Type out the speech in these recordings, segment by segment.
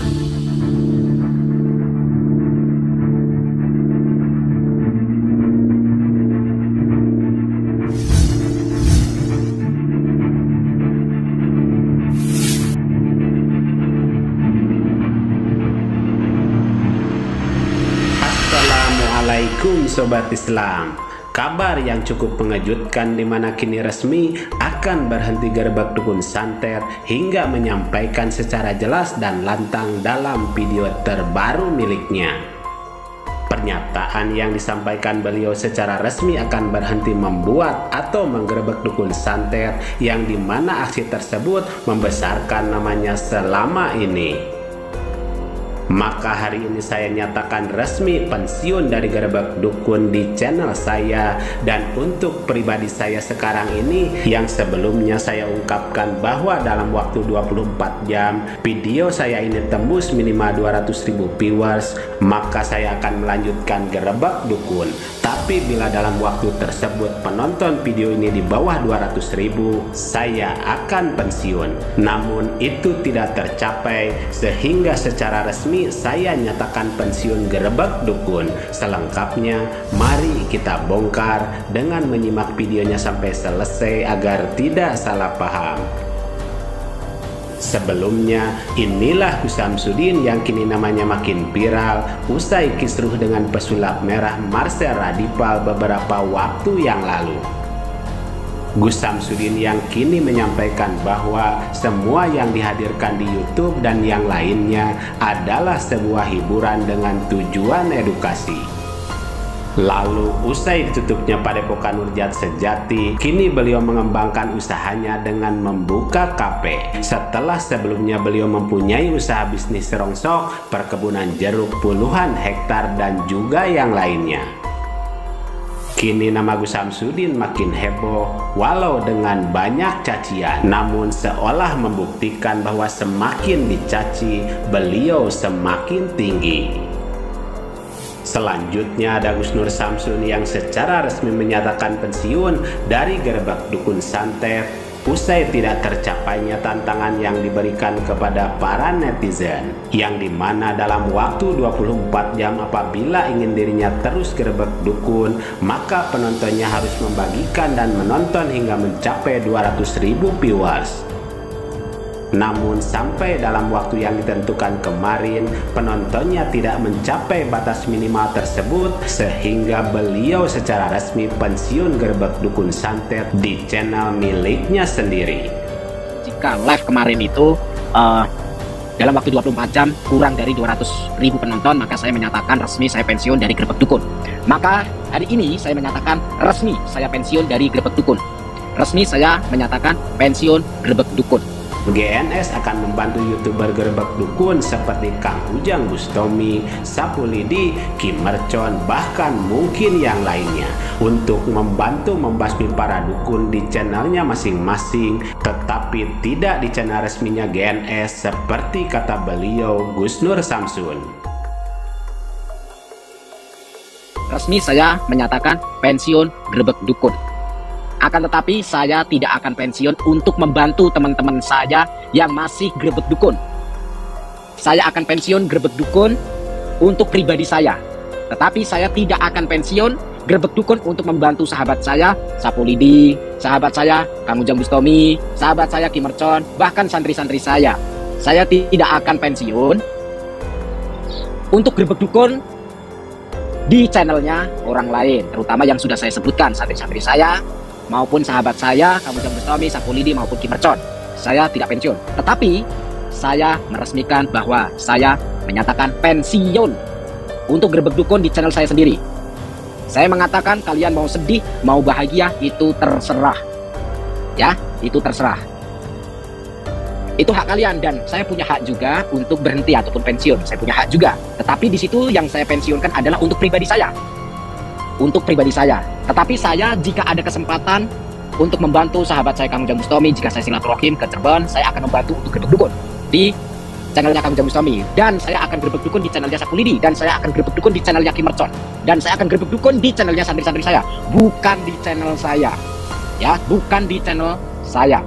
Assalamualaikum Sobat Islam. Kabar yang cukup mengejutkan di mana kini resmi akan berhenti gerbek dukun santet hingga menyampaikan secara jelas dan lantang dalam video terbaru miliknya. Pernyataan yang disampaikan beliau secara resmi akan berhenti membuat atau menggerebek dukun santet yang dimana aksi tersebut membesarkan namanya selama ini. Maka hari ini saya nyatakan resmi pensiun dari gerebek dukun di channel saya. Dan untuk pribadi saya sekarang ini, yang sebelumnya saya ungkapkan bahwa dalam waktu 24 jam video saya ini tembus minimal 200.000 viewers, maka saya akan melanjutkan gerebek dukun. Tapi bila dalam waktu tersebut penonton video ini di bawah 200.000, saya akan pensiun. Namun itu tidak tercapai sehingga secara resmi saya nyatakan pensiun gerebek dukun. Selengkapnya mari kita bongkar dengan menyimak videonya sampai selesai agar tidak salah paham. Sebelumnya, inilah Gus Samsudin yang kini namanya makin viral usai kisruh dengan pesulap merah Marcel Radipal beberapa waktu yang lalu. Gus Samsudin yang kini menyampaikan bahwa semua yang dihadirkan di YouTube dan yang lainnya adalah sebuah hiburan dengan tujuan edukasi. Lalu usai ditutupnya Padepokan Nurjat Sejati, kini beliau mengembangkan usahanya dengan membuka kafe. Setelah sebelumnya beliau mempunyai usaha bisnis serongsok, perkebunan jeruk puluhan hektar dan juga yang lainnya. Kini nama Gus Samsudin makin heboh walau dengan banyak cacian, namun seolah membuktikan bahwa semakin dicaci beliau semakin tinggi. Selanjutnya ada Gus Nur Samsun yang secara resmi menyatakan pensiun dari gerebek dukun santet usai tidak tercapainya tantangan yang diberikan kepada para netizen, yang dimana dalam waktu 24 jam apabila ingin dirinya terus gerebek dukun, maka penontonnya harus membagikan dan menonton hingga mencapai 200.000 viewers. Namun sampai dalam waktu yang ditentukan kemarin, penontonnya tidak mencapai batas minimal tersebut sehingga beliau secara resmi pensiun gerebek dukun santet di channel miliknya sendiri. Jika live kemarin itu dalam waktu 24 jam kurang dari 200.000 penonton, maka saya menyatakan resmi saya pensiun dari gerebek dukun. Maka hari ini saya menyatakan resmi saya pensiun dari gerebek dukun. Resmi saya menyatakan pensiun gerebek dukun. GNS akan membantu YouTuber gerebek dukun seperti Kang Ujang Bustami, Sapulidi, Kim Mercon, bahkan mungkin yang lainnya untuk membantu membasmi para dukun di channelnya masing-masing, tetapi tidak di channel resminya GNS seperti kata beliau Gus Nur Samsun. Resmi saya menyatakan pensiun gerebek dukun. Akan tetapi saya tidak akan pensiun untuk membantu teman-teman saya yang masih gerebek dukun. Saya akan pensiun gerebek dukun untuk pribadi saya. Tetapi saya tidak akan pensiun gerebek dukun untuk membantu sahabat saya Sapulidi, sahabat saya Kang Ujang Bustami, sahabat saya Kim Mercon, bahkan santri-santri saya. Saya tidak akan pensiun untuk gerebek dukun di channelnya orang lain, terutama yang sudah saya sebutkan, santri-santri saya maupun sahabat saya Kang Ujang Bustami, Sapulidi maupun Kim Mercon. Saya tidak pensiun, tetapi saya meresmikan bahwa saya menyatakan pensiun untuk gerebek dukun di channel saya sendiri. Saya mengatakan kalian mau sedih, mau bahagia, itu terserah. Ya, itu terserah. Itu hak kalian dan saya punya hak juga untuk berhenti ataupun pensiun. Saya punya hak juga. Tetapi di situ yang saya pensiunkan adalah untuk pribadi saya. Untuk pribadi saya. Tetapi saya jika ada kesempatan untuk membantu sahabat saya Kang Ujang Bustami, jika saya silaturahim ke Cirebon, saya akan membantu untuk gerebek dukun di channelnya Kang Ujang Bustami, dan saya akan gerebek dukun di channelnya Sapulidi, dan saya akan gerebek dukun di channelnya Kim Mercon, dan saya akan gerebek dukun di channelnya santri-santri saya, bukan di channel saya. Ya, bukan di channel saya.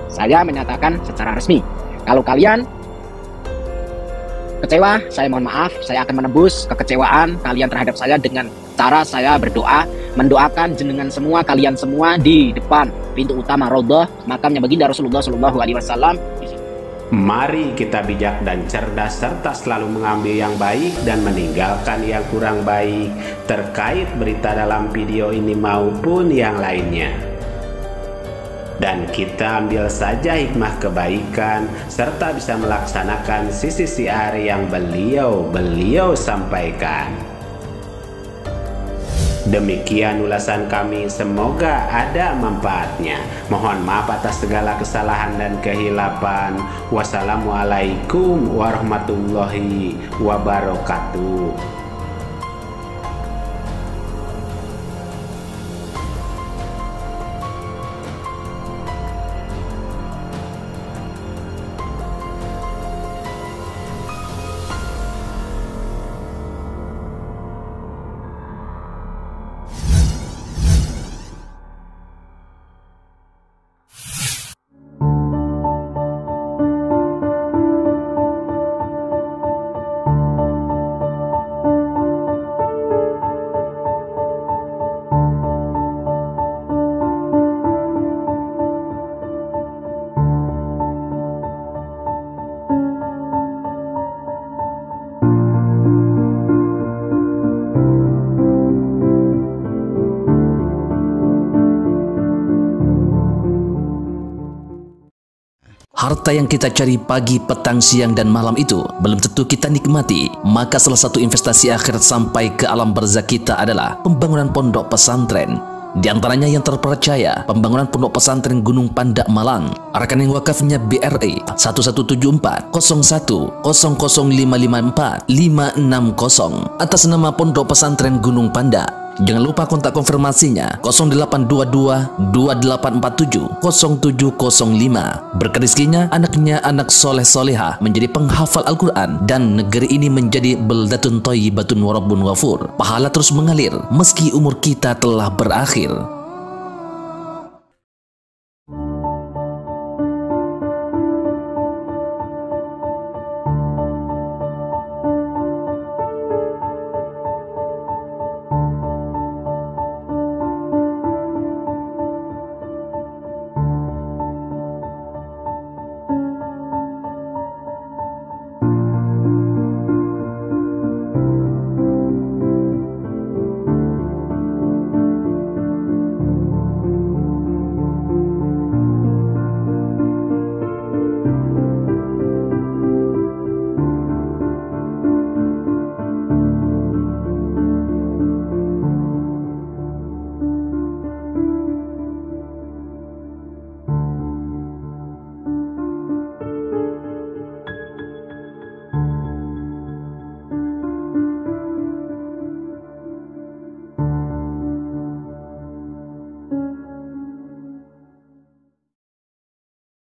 Saya menyatakan secara resmi, kalau kalian kecewa, saya mohon maaf. Saya akan menebus kekecewaan kalian terhadap saya dengan cara saya berdoa, mendoakan jenengan semua, kalian semua di depan pintu utama Raudhah makamnya baginda Rasulullah SAW. Mari kita bijak dan cerdas serta selalu mengambil yang baik dan meninggalkan yang kurang baik terkait berita dalam video ini maupun yang lainnya. Dan kita ambil saja hikmah kebaikan serta bisa melaksanakan sisi siar yang beliau sampaikan. Demikian ulasan kami, semoga ada manfaatnya. Mohon maaf atas segala kesalahan dan kehilapan. Wassalamualaikum warahmatullahi wabarakatuh. Harta yang kita cari pagi, petang, siang, dan malam itu belum tentu kita nikmati. Maka salah satu investasi akhirat sampai ke alam barzakh kita adalah pembangunan pondok pesantren. Di antaranya yang terpercaya, pembangunan pondok pesantren Gunung Panda Malang. Rekening wakafnya BRI 1174 01 00554 560 atas nama Pondok Pesantren Gunung Panda. Jangan lupa kontak konfirmasinya 0822 2847 0705. Berkah rezekinya anaknya anak soleh soleha menjadi penghafal Al-Quran dan negeri ini menjadi beldatun thayyibatun wa rabbun ghafur. Pahala terus mengalir meski umur kita telah berakhir.